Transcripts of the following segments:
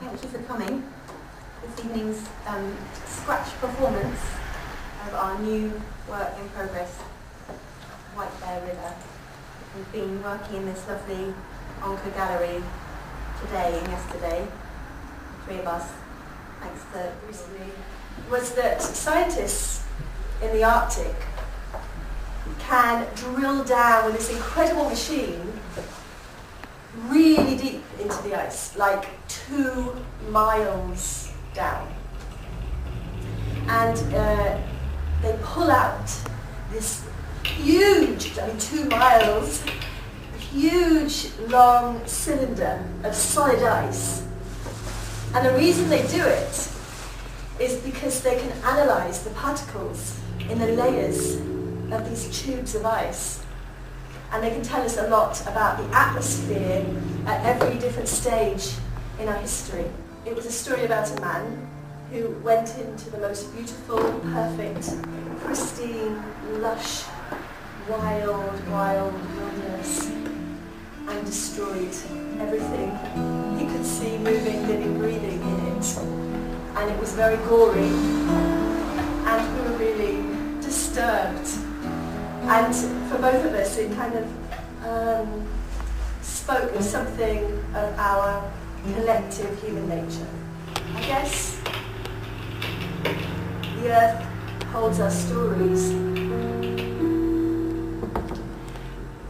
Thank you for coming. This evening's scratch performance of our new work in progress, White Bear River. We've been working in this lovely ONCA gallery today and yesterday, the three of us, thanks to recently, was that scientists in the Arctic can drill down with this incredible machine really deep into the ice, like 2 miles down. And they pull out this huge, 2 miles, huge long cylinder of solid ice. And the reason they do it is because they can analyze the particles in the layers of these tubes of ice. And they can tell us a lot about the atmosphere at every different stage in our history. It was a story about a man who went into the most beautiful, perfect, pristine, lush, wild wilderness and destroyed everything he could see moving, living, breathing in it. And it was very gory, and we were really disturbed. And for both of us, it kind of spoke of something of our collective human nature. I guess the earth holds our stories. And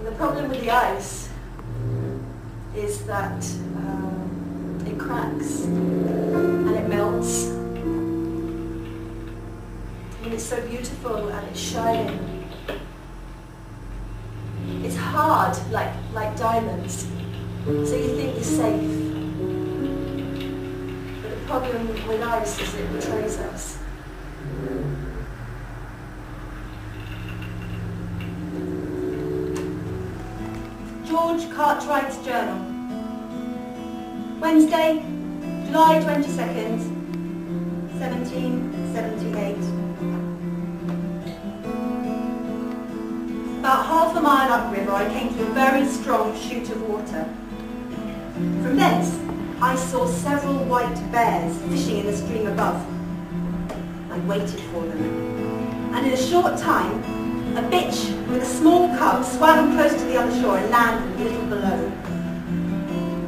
the problem with the ice is that it cracks and it melts. And it's so beautiful and it's shining. It's hard, like diamonds, so you think you're safe. But the problem with ice is it betrays us. George Cartwright's Journal. Wednesday, July 22nd, 1778. About half a mile upriver, I came to a very strong chute of water. From thence, I saw several white bears fishing in the stream above. I waited for them, and in a short time, a bitch with a small cub swam close to the other shore and landed a little below.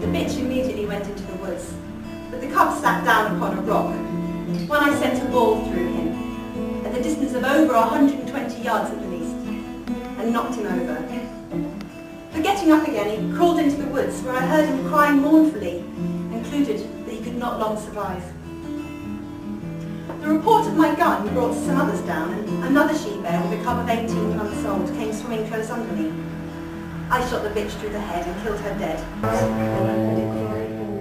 The bitch immediately went into the woods, but the cub sat down upon a rock, when I sent a ball through him, at the distance of over 120 yards at the least, and knocked him over. But getting up again, he crawled into the woods, where I heard him crying mournfully, and concluded that he could not long survive. The report of my gun brought some others down, and another she-bear with a cub of 18 months old came swimming close under me. I shot the bitch through the head and killed her dead.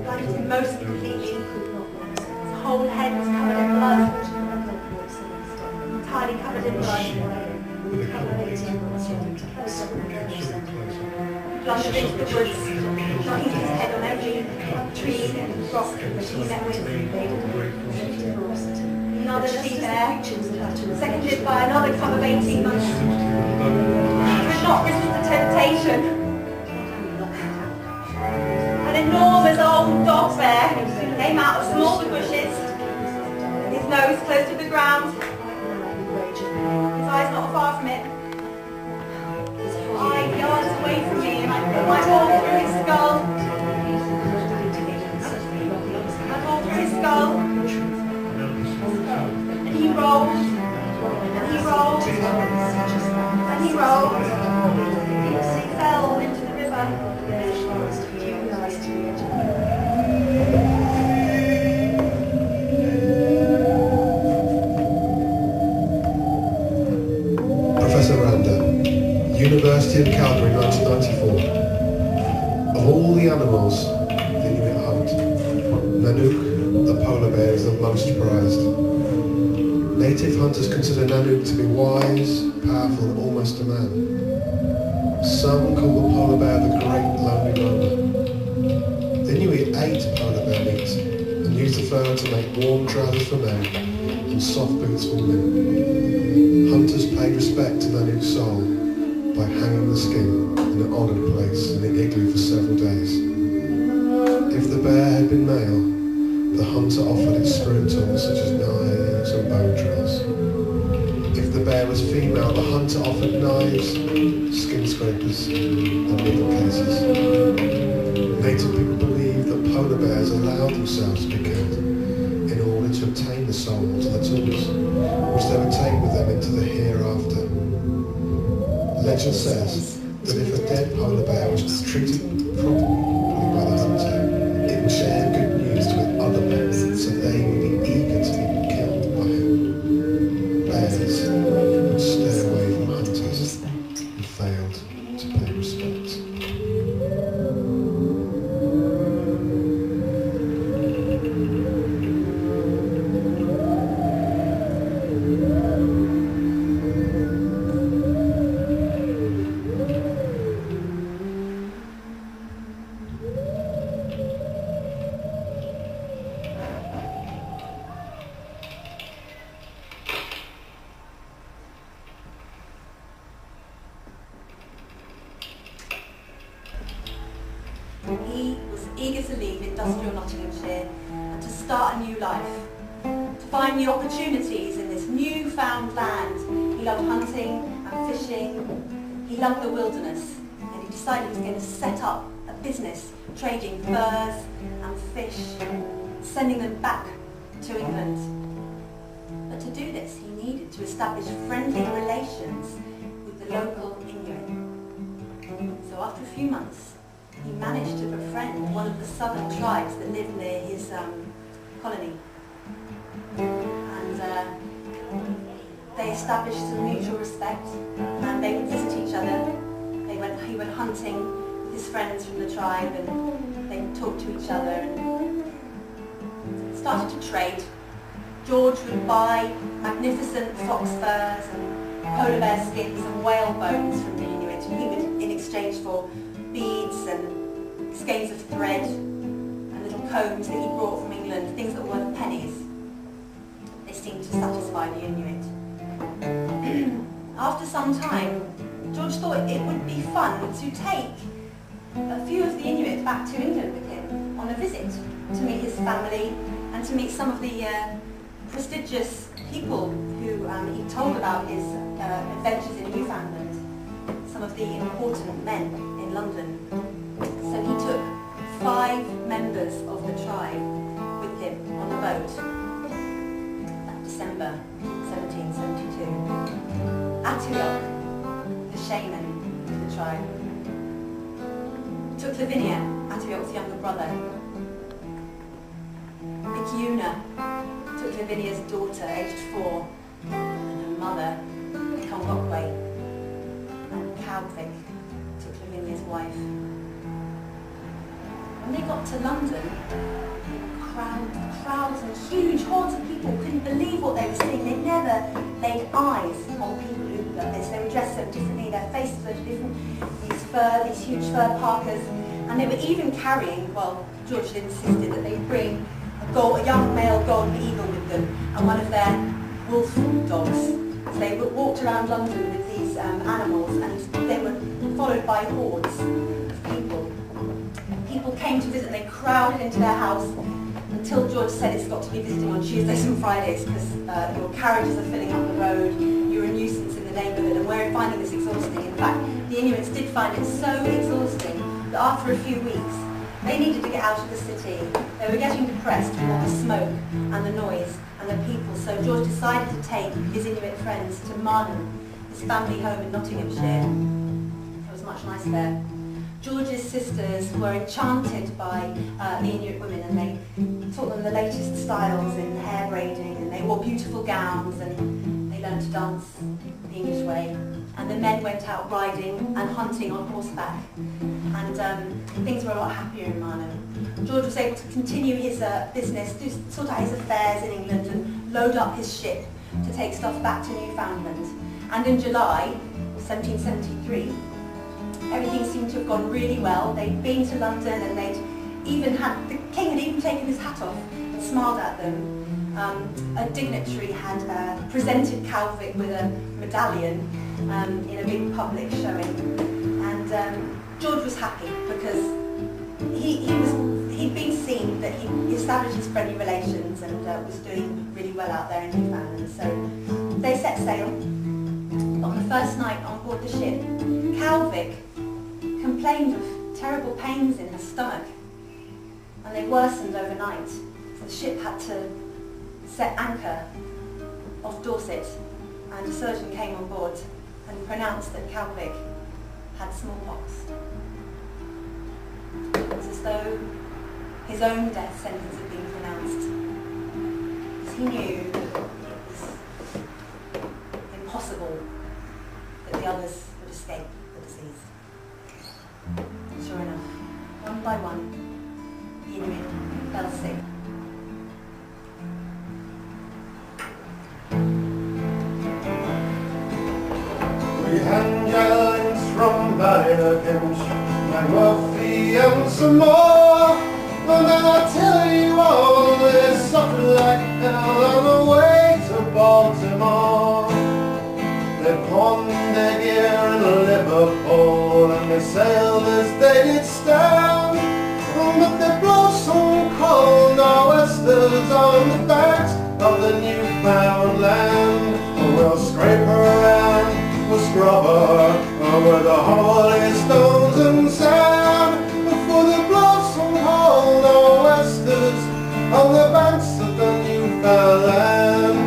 Blinded him most completely. His whole head was covered in blood. Entirely covered in blood. Plunged into the woods, knocking his head on every tree and rock that he met with. Another she-bear, seconded by another cub of 18 months, could not resist the temptation. An enormous old dog bear came out of small bushes, his nose close to the ground, his eyes not far from it. 5 yards away from me, and I put my ball through his skull. My ball through his skull. And he rolled. And he rolled. And he rolled. And he fell into the river. University of Calgary, 1994. Of all the animals that you may hunt, Nanook, the polar bear, is the most prized. Native hunters consider Nanook to be wise, powerful, and almost a man. Some call the polar bear the great lonely roamer. The Inuit ate polar bear meat and used the fur to make warm trousers for men and soft boots for women. Hunters paid respect to Nanook's soul by hanging the skin in an honoured place in the igloo for several days. If the bear had been male, The hunter offered its spirit tools such as knives and bow drills. If the bear was female, the hunter offered knives, skin scrapers and needle cases. Native people believed that polar bears allowed themselves to be killed in order to obtain the souls of the tools, which they would take with them into the hereafter. Legend says that if a dead polar bear was treated properly by the hunter, it would share good news with other bears, so they would be eager to be killed by him. Bears would stay away from hunters who failed to pay respect. He was eager to leave industrial Nottinghamshire and to start a new life, to find new opportunities in this newfound land. He loved hunting and fishing. He loved the wilderness, and he decided he was going to set up a business trading furs and fish, sending them back to England. But to do this, he needed to establish friendly relations with the local Inuit. So after a few months, he managed to befriend one of the southern tribes that lived near his colony. And they established some mutual respect, and they would visit each other. He went hunting with his friends from the tribe, and they would talk to each other and started to trade. George would buy magnificent fox furs and polar bear skins and whale bones from the Inuit, and he would, in exchange for beads and skeins of thread and little combs that he brought from England, things that were worth pennies. They seemed to satisfy the Inuit. After some time, George thought it would be fun to take a few of the Inuit back to England with him on a visit to meet his family and to meet some of the prestigious people who he told about his adventures in Newfoundland, some of the important men in London. So he took 5 members of the tribe with him on the boat that December 1772. Atiok, the shaman of the tribe, took Lavinia, Atiok's younger brother. Ikiuna took Lavinia's daughter, aged 4, and her mother, Kongokwe, and Cowvik took Lavinia's wife. When they got to London, crowds and huge hordes of people couldn't believe what they were seeing. They never laid eyes on people who looked like this. They were dressed so differently, their faces were different, these huge fur parkas, and they were even carrying, well, George had insisted that they bring a young male golden eagle with them and one of their wolf dogs. So they walked around London with these animals, and they were followed by hordes of people. People came to visit, and they crowded into their house until George said it's got to be visiting on Tuesdays and Fridays because your carriages are filling up the road, you're a nuisance in the neighbourhood, and we're finding this exhausting. In fact, the Inuits did find it so exhausting that after a few weeks, they needed to get out of the city. They were getting depressed with all the smoke and the noise and the people, so George decided to take his Inuit friends to Marnham, his family home in Nottinghamshire. It was much nicer there. George's sisters were enchanted by the Inuit women, and they taught them the latest styles in hair braiding, and they wore beautiful gowns, and they learned to dance the English way. And the men went out riding and hunting on horseback, and things were a lot happier in Marnham. George was able to continue his business, sort out his affairs in England, and load up his ship to take stuff back to Newfoundland. And in July 1773, everything seemed to have gone really well. They'd been to London, and the king had even taken his hat off and smiled at them. A dignitary had presented Calvic with a medallion in a big public showing, and George was happy because he he'd been seen that he established his friendly relations and was doing really well out there in Newfoundland. So they set sail. But on the first night on board the ship, Calvig complained of terrible pains in her stomach, and they worsened overnight. So the ship had to set anchor off Dorset, and a surgeon came on board and pronounced that Calvig had smallpox. It's as though his own death sentence had been pronounced, because he knew that it was impossible that the others would escape the disease. Sure enough, one by one, the Inuit fell sick. We had gallons from Ballinakench, Murphy and some more. And then I tell you all, they suffered like hell on the way to Baltimore. They pawned their gear in Liverpool, and they sailed as they did stand. But they blow some cold nor'westers on the banks of the Newfoundland. We'll scrape around, we'll scrub her over the holy stones and sand. Before they blow some cold nor'westers on the banks of the Newfoundland.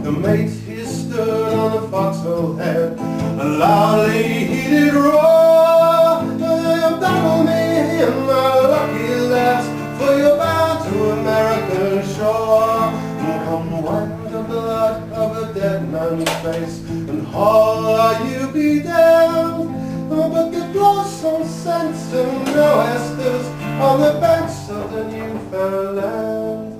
The mate, he stood on the forecastle head, and loudly he did roar, "You battle me in my lucky lass, for you're bound to American shore. Come wipe the blood of a dead man's face, and haul or you be damned." But they blow some sense and nor'westers on the banks of the Newfoundland.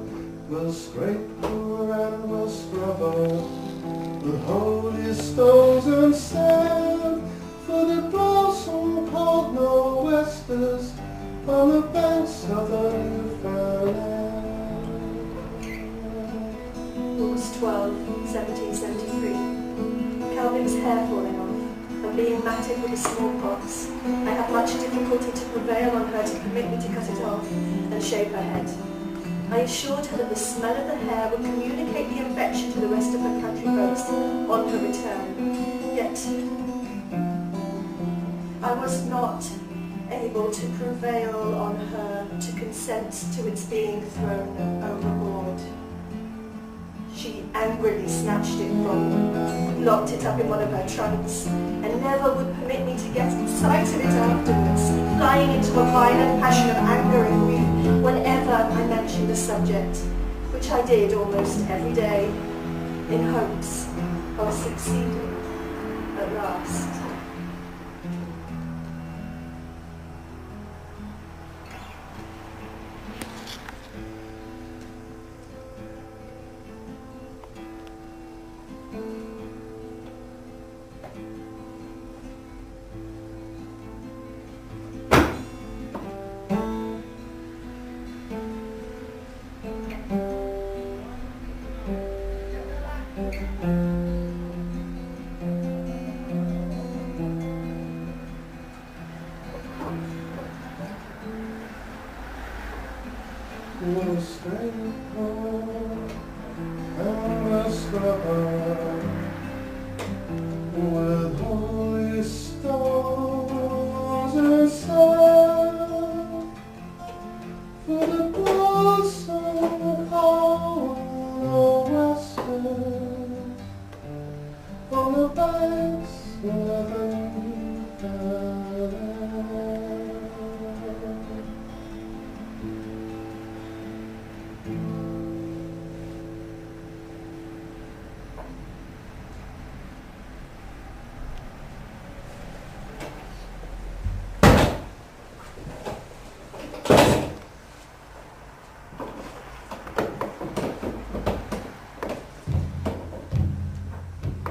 We'll scrape her and we'll scrub her, the holy stones and sand, for they blow some cold nor'westers on the banks of the Newfoundland. August 12, 1773. Calvin's hair falling off, and being matted with the smallpox, I had much difficulty to prevail on her to permit me to cut it off and shave her head. I assured her that the smell of the hair would communicate the infection to the rest of her country folks on her return. Yet, I was not able to prevail on her to consent to its being thrown overboard. She angrily snatched it from me, locked it up in one of her trunks, and never would permit me to get sight of it afterwards, flying into a violent passion of anger and grief whenever I mentioned the subject, which I did almost every day, in hopes of succeeding at last. We'll scrape her and we'll scrub her with holy stones and sand, for the blossom of nor'westers on the banks of the Newfoundland.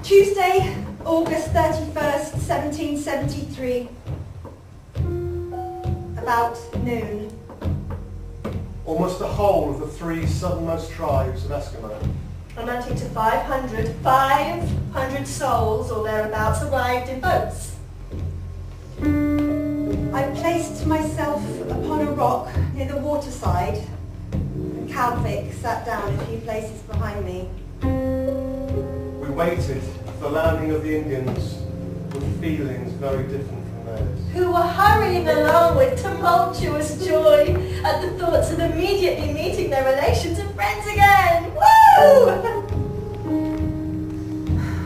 Tuesday, August 31st, 1773, about noon. Almost the whole of the 3 southernmost tribes of Eskimo, amounting to 500 souls or thereabouts, arrived in boats. I placed myself upon a rock near the waterside, and Calvic sat down a few places behind me. We waited for the landing of the Indians with feelings very different from theirs. Who were hurrying along with tumultuous joy at the thoughts of immediately meeting their relations and friends again. Woo!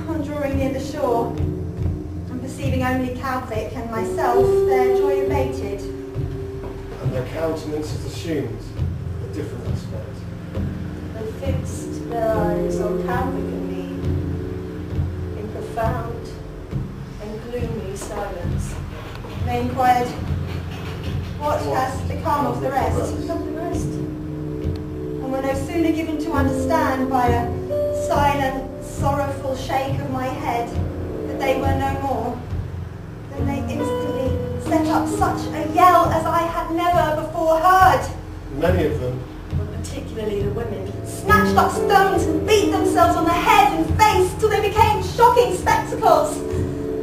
On drawing near the shore, and perceiving only Calvic and myself, their joy abated. And their countenances assumed a different aspect. They fixed their eyes on Calvic and me in profound and gloomy silence. They inquired, what has become of the rest? Of the rest. And were no sooner given to understand by a silent, sorrowful shake of my head that they were no more, than they instantly set up such a yell as I had never before heard. Many of them, But particularly the women, Snatched up stones and beat themselves on the head and face till they became shocking spectacles.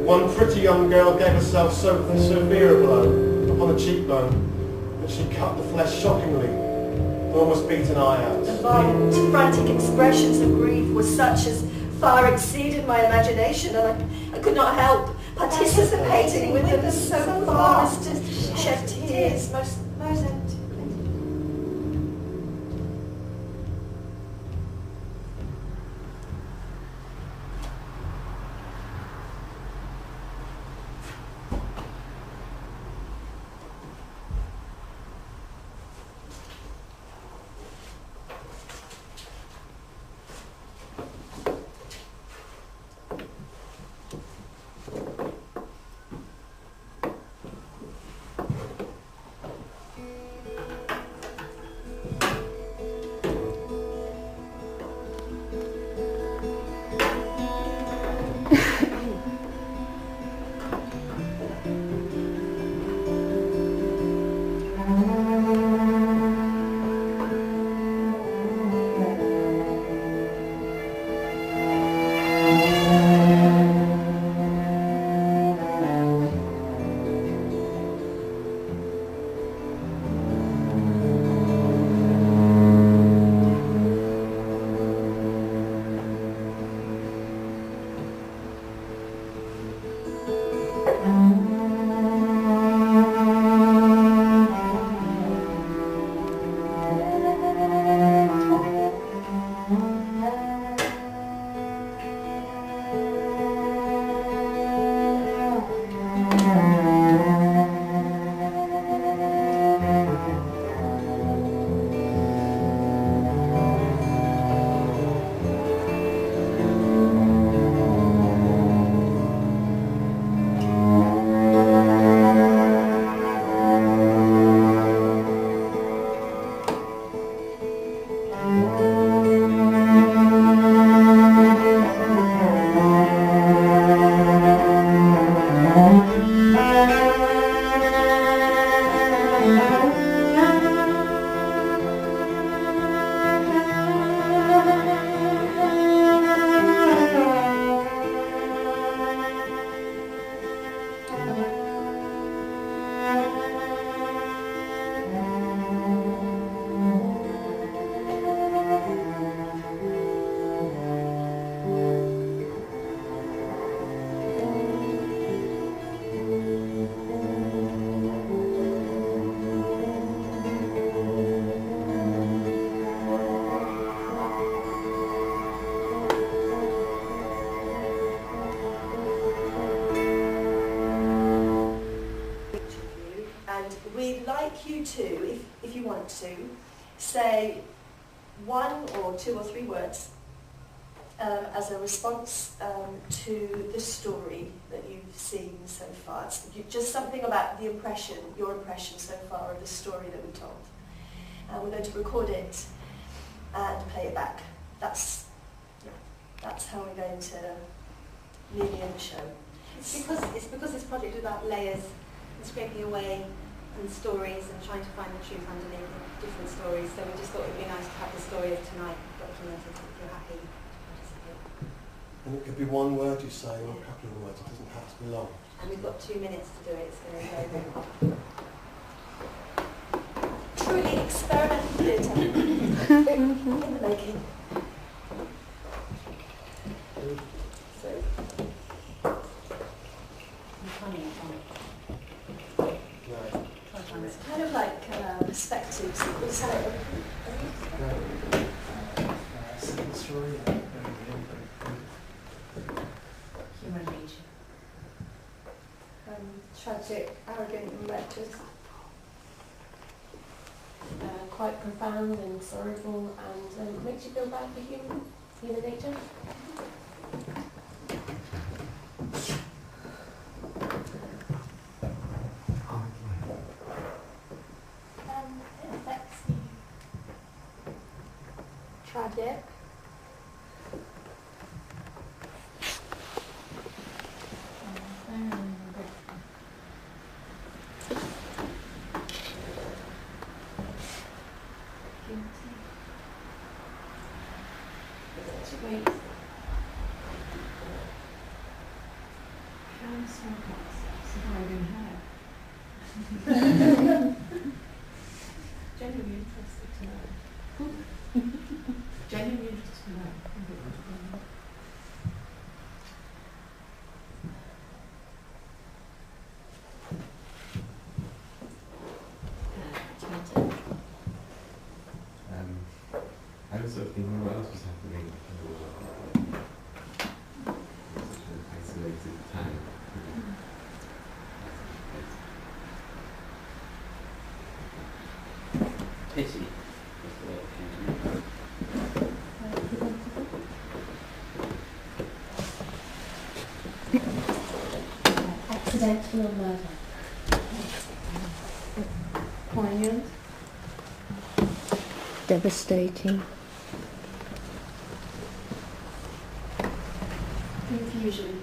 one pretty young girl gave herself so severe a blow upon the cheekbone that she cut the flesh shockingly and almost beat an eye out. the violent, frantic expressions of grief were such as far exceeded my imagination, and I could not help participating with them so far as to shed tears most to, if you want to, say one or two or three words as a response to the story that you've seen so far. It's just something about the impression, your impression so far of the story that we told. We're going to record it and play it back. That's how we're going to leave you in the show. It's because this project is about layers and scraping away and stories and trying to find the truth underneath different stories. So we just thought it would be nice to have the story of tonight documented if you're happy to participate. And it could be one word you say or a couple of words. It doesn't have to be long. and we've got 2 minutes to do it, so very, very quick. Truly experimental theatre in the making. So, it's kind of like perspectives. So, Human nature. tragic, arrogant, and reckless. Quite profound and sorrowful, and makes you feel bad for human nature. It affects you. Tragic. Wait. How surviving her? Genuinely interested to know. Genuinely interested to know. I was sort of thinking what else was happening in the world. Such an isolated time. Pity. Was the word that came to me. Accidental murder. Poignant. Devastating. Confusion.